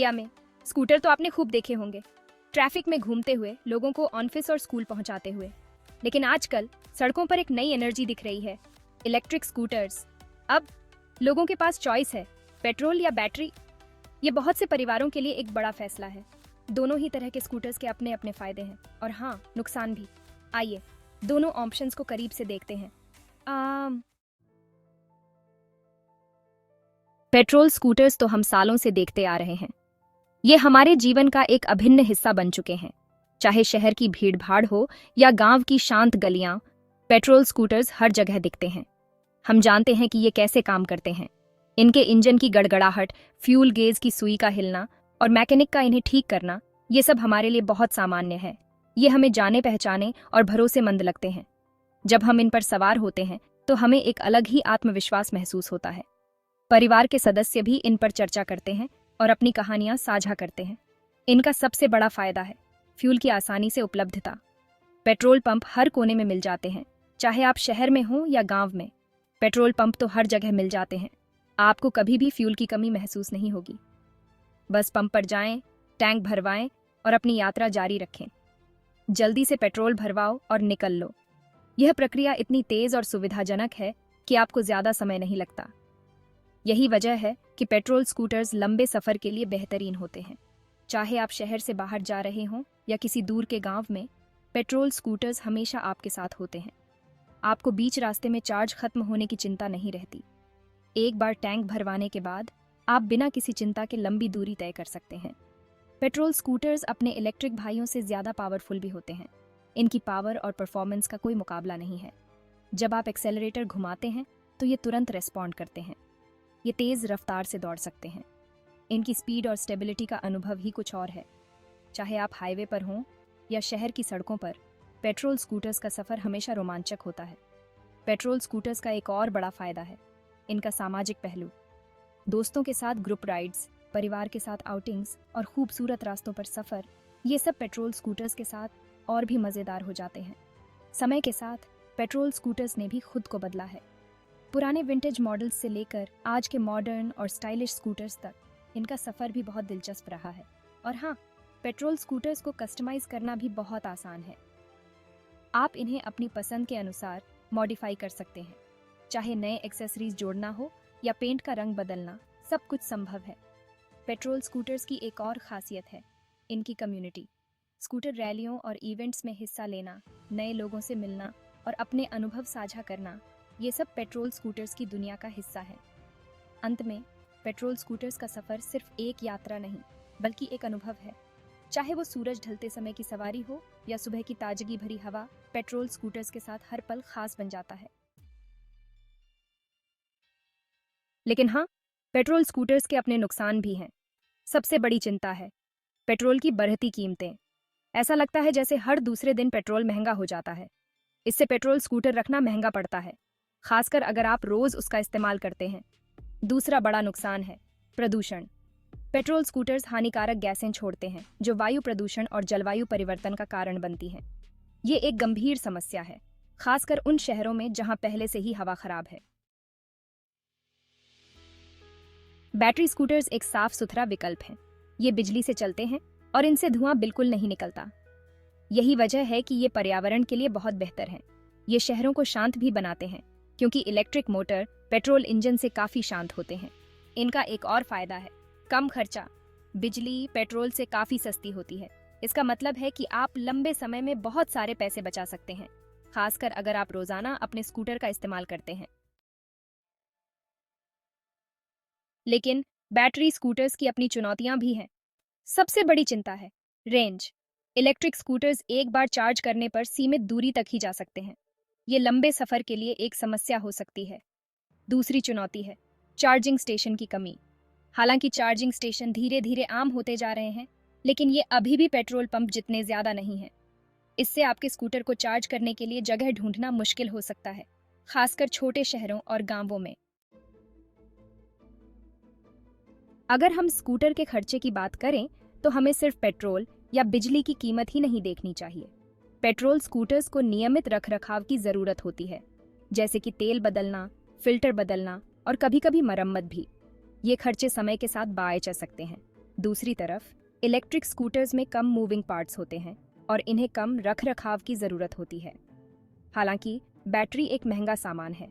India में scooter तो आपने खूब देखे होंगे, ट्रैफिक में घूमते हुए, लोगों को ऑफिस और स्कूल पहुंचाते हुए। लेकिन आजकल सड़कों पर एक नई एनर्जी दिख रही है, इलेक्ट्रिक स्कूटर्स। अब लोगों के पास चॉइस है, पेट्रोल या बैटरी। ये बहुत से परिवारों के लिए एक बड़ा फैसला है। दोनों ही तरह के स्कूटर्स के अपने अपने फायदे हैं और हाँ, नुकसान भी। आइए दोनों ऑप्शंस को करीब से देखते हैं। पेट्रोल स्कूटर्स तो हम सालों से देखते आ रहे हैं। ये हमारे जीवन का एक अभिन्न हिस्सा बन चुके हैं। चाहे शहर की भीड़-भाड़ हो या गांव की शांत गलियां, पेट्रोल स्कूटर्स हर जगह दिखते हैं। हम जानते हैं कि ये कैसे काम करते हैं। इनके इंजन की गड़गड़ाहट, फ्यूल गेज की सुई का हिलना और मैकेनिक का इन्हें ठीक करना, ये सब हमारे लिए बहुत सामान्य है। ये हमें जाने पहचाने और भरोसेमंद लगते हैं। जब हम इन पर सवार होते हैं तो हमें एक अलग ही आत्मविश्वास महसूस होता है। परिवार के सदस्य भी इन पर चर्चा करते हैं और अपनी कहानियां साझा करते हैं। इनका सबसे बड़ा फायदा है फ्यूल की आसानी से उपलब्धता। पेट्रोल पंप हर कोने में मिल जाते हैं, चाहे आप शहर में हो या गांव में। पेट्रोल पंप तो हर जगह मिल जाते हैं। आपको कभी भी फ्यूल की कमी महसूस नहीं होगी। बस पंप पर जाएं, टैंक भरवाएं और अपनी यात्रा जारी रखें। जल्दी से पेट्रोल भरवाओ और निकल लो। यह प्रक्रिया इतनी तेज और सुविधाजनक है कि आपको ज्यादा समय नहीं लगता। यही वजह है कि पेट्रोल स्कूटर्स लंबे सफर के लिए बेहतरीन होते हैं। चाहे आप शहर से बाहर जा रहे हों या किसी दूर के गांव में, पेट्रोल स्कूटर्स हमेशा आपके साथ होते हैं। आपको बीच रास्ते में चार्ज खत्म होने की चिंता नहीं रहती। एक बार टैंक भरवाने के बाद आप बिना किसी चिंता के लंबी दूरी तय कर सकते हैं। पेट्रोल स्कूटर्स अपने इलेक्ट्रिक भाइयों से ज़्यादा पावरफुल भी होते हैं। इनकी पावर और परफॉर्मेंस का कोई मुकाबला नहीं है। जब आप एक्सेलरेटर घुमाते हैं तो ये तुरंत रेस्पॉन्ड करते हैं। ये तेज़ रफ्तार से दौड़ सकते हैं। इनकी स्पीड और स्टेबिलिटी का अनुभव ही कुछ और है। चाहे आप हाईवे पर हों या शहर की सड़कों पर, पेट्रोल स्कूटर्स का सफ़र हमेशा रोमांचक होता है। पेट्रोल स्कूटर्स का एक और बड़ा फ़ायदा है इनका सामाजिक पहलू। दोस्तों के साथ ग्रुप राइड्स, परिवार के साथ आउटिंग्स और खूबसूरत रास्तों पर सफ़र, ये सब पेट्रोल स्कूटर्स के साथ और भी मज़ेदार हो जाते हैं। समय के साथ पेट्रोल स्कूटर्स ने भी खुद को बदला है। पुराने विंटेज मॉडल्स से लेकर आज के मॉडर्न और स्टाइलिश स्कूटर्स तक इनका सफ़र भी बहुत दिलचस्प रहा है। और हाँ, पेट्रोल स्कूटर्स को कस्टमाइज़ करना भी बहुत आसान है। आप इन्हें अपनी पसंद के अनुसार मॉडिफाई कर सकते हैं। चाहे नए एक्सेसरीज जोड़ना हो या पेंट का रंग बदलना, सब कुछ संभव है। पेट्रोल स्कूटर्स की एक और खासियत है इनकी कम्युनिटी। स्कूटर रैलियों और इवेंट्स में हिस्सा लेना, नए लोगों से मिलना और अपने अनुभव साझा करना, ये सब पेट्रोल स्कूटर्स की दुनिया का हिस्सा है। अंत में पेट्रोल स्कूटर्स का सफ़र सिर्फ एक यात्रा नहीं, बल्कि एक अनुभव है। चाहे वो सूरज ढलते समय की सवारी हो या सुबह की ताजगी भरी हवा, पेट्रोल स्कूटर्स के साथ हर पल खास बन जाता है। लेकिन हाँ, पेट्रोल स्कूटर्स के अपने नुकसान भी हैं। सबसे बड़ी चिंता है पेट्रोल की बढ़ती कीमतें। ऐसा लगता है जैसे हर दूसरे दिन पेट्रोल महंगा हो जाता है। इससे पेट्रोल स्कूटर रखना महंगा पड़ता है, खासकर अगर आप रोज उसका इस्तेमाल करते हैं। दूसरा बड़ा नुकसान है प्रदूषण। पेट्रोल स्कूटर्स हानिकारक गैसें छोड़ते हैं जो वायु प्रदूषण और जलवायु परिवर्तन का कारण बनती हैं। ये एक गंभीर समस्या है, खासकर उन शहरों में जहां पहले से ही हवा खराब है। बैटरी स्कूटर्स एक साफ सुथरा विकल्प हैं। ये बिजली से चलते हैं और इनसे धुआं बिल्कुल नहीं निकलता। यही वजह है कि ये पर्यावरण के लिए बहुत बेहतर हैं। ये शहरों को शांत भी बनाते हैं क्योंकि इलेक्ट्रिक मोटर पेट्रोल इंजन से काफ़ी शांत होते हैं। इनका एक और फायदा है कम खर्चा। बिजली पेट्रोल से काफ़ी सस्ती होती है। इसका मतलब है कि आप लंबे समय में बहुत सारे पैसे बचा सकते हैं, खासकर अगर आप रोजाना अपने स्कूटर का इस्तेमाल करते हैं। लेकिन बैटरी स्कूटर्स की अपनी चुनौतियां भी हैं। सबसे बड़ी चिंता है रेंज। इलेक्ट्रिक स्कूटर्स एक बार चार्ज करने पर सीमित दूरी तक ही जा सकते हैं। ये लंबे सफर के लिए एक समस्या हो सकती है। दूसरी चुनौती है चार्जिंग स्टेशन की कमी। हालांकि चार्जिंग स्टेशन धीरे धीरे आम होते जा रहे हैं, लेकिन ये अभी भी पेट्रोल पंप जितने ज्यादा नहीं हैं। इससे आपके स्कूटर को चार्ज करने के लिए जगह ढूंढना मुश्किल हो सकता है, खासकर छोटे शहरों और गांवों में। अगर हम स्कूटर के खर्चे की बात करें तो हमें सिर्फ पेट्रोल या बिजली की कीमत ही नहीं देखनी चाहिए। पेट्रोल स्कूटर्स को नियमित रखरखाव की जरूरत होती है, जैसे कि तेल बदलना, फिल्टर बदलना और कभी-कभी मरम्मत भी। ये खर्चे समय के साथ बढ़ जा सकते हैं। दूसरी तरफ इलेक्ट्रिक स्कूटर्स में कम मूविंग पार्ट्स होते हैं और इन्हें कम रख रखाव की ज़रूरत होती है। हालांकि बैटरी एक महंगा सामान है।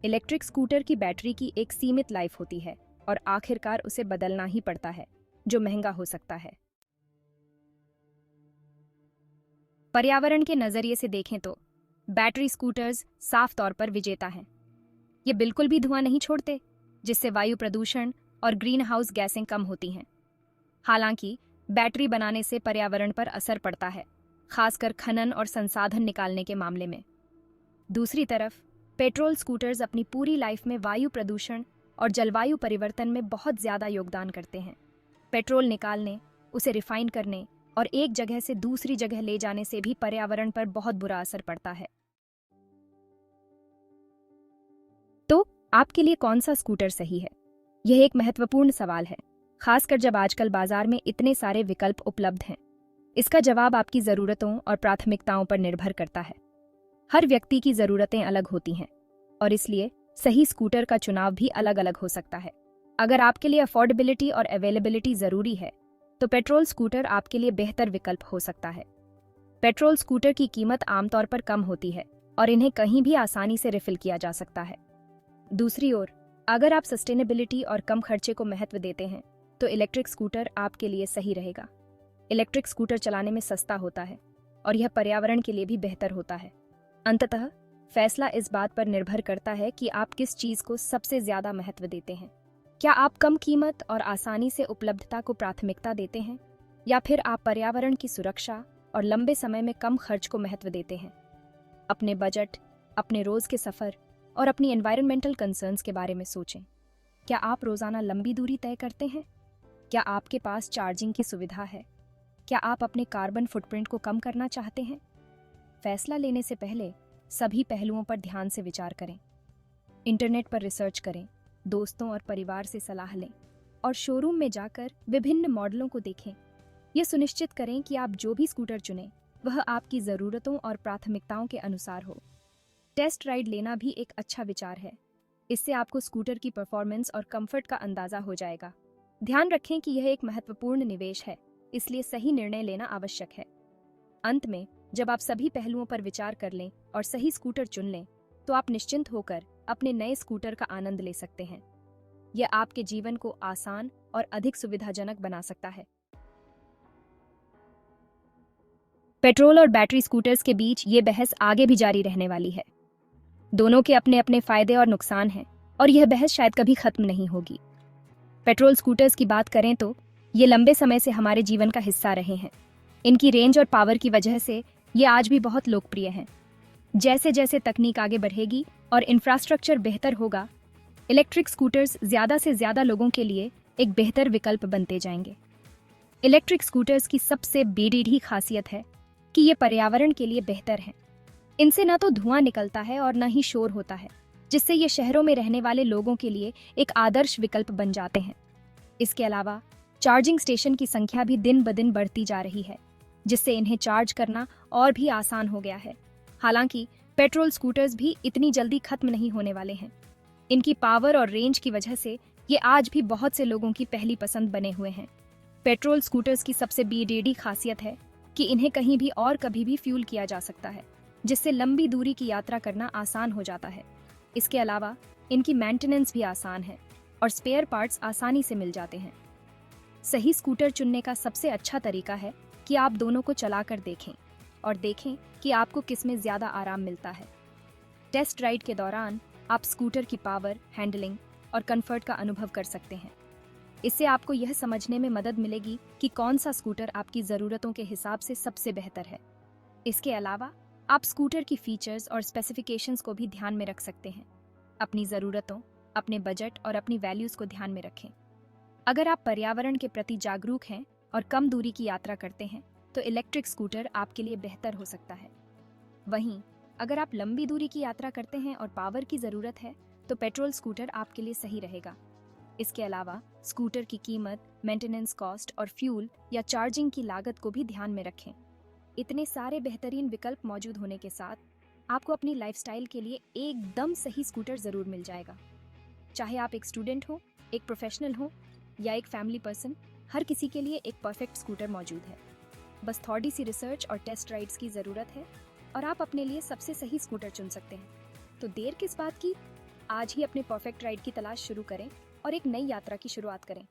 इलेक्ट्रिक स्कूटर की बैटरी की एक सीमित लाइफ होती है और आखिरकार उसे बदलना ही पड़ता है, जो महंगा हो सकता है। पर्यावरण के नज़रिए से देखें तो बैटरी स्कूटर्स साफ तौर पर विजेता हैं। ये बिल्कुल भी धुआं नहीं छोड़ते, जिससे वायु प्रदूषण और ग्रीन हाउस गैसें कम होती हैं। हालांकि बैटरी बनाने से पर्यावरण पर असर पड़ता है, खासकर खनन और संसाधन निकालने के मामले में। दूसरी तरफ पेट्रोल स्कूटर्स अपनी पूरी लाइफ में वायु प्रदूषण और जलवायु परिवर्तन में बहुत ज़्यादा योगदान करते हैं। पेट्रोल निकालने, उसे रिफाइन करने और एक जगह से दूसरी जगह ले जाने से भी पर्यावरण पर बहुत बुरा असर पड़ता है। तो आपके लिए कौन सा स्कूटर सही है? यह एक महत्वपूर्ण सवाल है, खासकर जब आजकल बाजार में इतने सारे विकल्प उपलब्ध हैं। इसका जवाब आपकी ज़रूरतों और प्राथमिकताओं पर निर्भर करता है। हर व्यक्ति की ज़रूरतें अलग होती हैं और इसलिए सही स्कूटर का चुनाव भी अलग अलग हो सकता है। अगर आपके लिए अफोर्डेबिलिटी और अवेलेबिलिटी ज़रूरी है, तो पेट्रोल स्कूटर आपके लिए बेहतर विकल्प हो सकता है। पेट्रोल स्कूटर की कीमत आमतौर पर कम होती है और इन्हें कहीं भी आसानी से रिफिल किया जा सकता है। दूसरी ओर, अगर आप सस्टेनेबिलिटी और कम खर्चे को महत्व देते हैं, तो इलेक्ट्रिक स्कूटर आपके लिए सही रहेगा। इलेक्ट्रिक स्कूटर चलाने में सस्ता होता है और यह पर्यावरण के लिए भी बेहतर होता है। अंततः फैसला इस बात पर निर्भर करता है कि आप किस चीज़ को सबसे ज़्यादा महत्व देते हैं। क्या आप कम कीमत और आसानी से उपलब्धता को प्राथमिकता देते हैं, या फिर आप पर्यावरण की सुरक्षा और लंबे समय में कम खर्च को महत्व देते हैं? अपने बजट, अपने रोज़ के सफ़र और अपनी एनवायरमेंटल कंसर्न्स के बारे में सोचें। क्या आप रोज़ाना लंबी दूरी तय करते हैं? क्या आपके पास चार्जिंग की सुविधा है? क्या आप अपने कार्बन फुटप्रिंट को कम करना चाहते हैं? फैसला लेने से पहले सभी पहलुओं पर ध्यान से विचार करें। इंटरनेट पर रिसर्च करें, दोस्तों और परिवार से सलाह लें और शोरूम में जाकर विभिन्न मॉडलों को देखें। यह सुनिश्चित करें कि आप जो भी स्कूटर चुनें, वह आपकी ज़रूरतों और प्राथमिकताओं के अनुसार हो। टेस्ट राइड लेना भी एक अच्छा विचार है। इससे आपको स्कूटर की परफॉर्मेंस और कंफर्ट का अंदाज़ा हो जाएगा। ध्यान रखें कि यह एक महत्वपूर्ण निवेश है, इसलिए सही निर्णय लेना आवश्यक है। अंत में, जब आप सभी पहलुओं पर विचार कर लें और सही स्कूटर चुन लें, तो आप निश्चिंत होकर अपने नए स्कूटर का आनंद ले सकते हैं। यह आपके जीवन को आसान और अधिक सुविधाजनक बना सकता है। पेट्रोल और बैटरी स्कूटर्स के बीच ये बहस आगे भी जारी रहने वाली है। दोनों के अपने अपने फायदे और नुकसान हैं और यह बहस शायद कभी खत्म नहीं होगी। पेट्रोल स्कूटर्स की बात करें तो ये लंबे समय से हमारे जीवन का हिस्सा रहे हैं। इनकी रेंज और पावर की वजह से ये आज भी बहुत लोकप्रिय हैं। जैसे जैसे तकनीक आगे बढ़ेगी और इंफ्रास्ट्रक्चर बेहतर होगा, इलेक्ट्रिक स्कूटर्स ज़्यादा से ज़्यादा लोगों के लिए एक बेहतर विकल्प बनते जाएंगे। इलेक्ट्रिक स्कूटर्स की सबसे बेरीडी खासियत है कि ये पर्यावरण के लिए बेहतर हैं। इनसे न तो धुआं निकलता है और न ही शोर होता है, जिससे ये शहरों में रहने वाले लोगों के लिए एक आदर्श विकल्प बन जाते हैं। इसके अलावा चार्जिंग स्टेशन की संख्या भी दिन ब दिन बढ़ती जा रही है, जिससे इन्हें चार्ज करना और भी आसान हो गया है। हालांकि पेट्रोल स्कूटर्स भी इतनी जल्दी खत्म नहीं होने वाले हैं। इनकी पावर और रेंज की वजह से ये आज भी बहुत से लोगों की पहली पसंद बने हुए हैं। पेट्रोल स्कूटर्स की सबसे बेडेडी खासियत है कि इन्हें कहीं भी और कभी भी फ्यूल किया जा सकता है, जिससे लंबी दूरी की यात्रा करना आसान हो जाता है। इसके अलावा इनकी मेंटेनेंस भी आसान है और स्पेयर पार्ट्स आसानी से मिल जाते हैं। सही स्कूटर चुनने का सबसे अच्छा तरीका है कि आप दोनों को चलाकर देखें और देखें कि आपको किस में ज़्यादा आराम मिलता है। टेस्ट राइड के दौरान आप स्कूटर की पावर, हैंडलिंग और कंफर्ट का अनुभव कर सकते हैं। इससे आपको यह समझने में मदद मिलेगी कि कौन सा स्कूटर आपकी ज़रूरतों के हिसाब से सबसे बेहतर है। इसके अलावा आप स्कूटर की फीचर्स और स्पेसिफिकेशंस को भी ध्यान में रख सकते हैं। अपनी ज़रूरतों, अपने बजट और अपनी वैल्यूज़ को ध्यान में रखें। अगर आप पर्यावरण के प्रति जागरूक हैं और कम दूरी की यात्रा करते हैं, तो इलेक्ट्रिक स्कूटर आपके लिए बेहतर हो सकता है। वहीं अगर आप लंबी दूरी की यात्रा करते हैं और पावर की ज़रूरत है, तो पेट्रोल स्कूटर आपके लिए सही रहेगा। इसके अलावा स्कूटर की कीमत, मेंटेनेंस कॉस्ट और फ्यूल या चार्जिंग की लागत को भी ध्यान में रखें। इतने सारे बेहतरीन विकल्प मौजूद होने के साथ आपको अपनी लाइफस्टाइल के लिए एकदम सही स्कूटर ज़रूर मिल जाएगा। चाहे आप एक स्टूडेंट हो, एक प्रोफेशनल हो या एक फैमिली पर्सन, हर किसी के लिए एक परफेक्ट स्कूटर मौजूद है। बस थोड़ी सी रिसर्च और टेस्ट राइड्स की ज़रूरत है और आप अपने लिए सबसे सही स्कूटर चुन सकते हैं। तो देर किस बात की, आज ही अपने परफेक्ट राइड की तलाश शुरू करें और एक नई यात्रा की शुरुआत करें।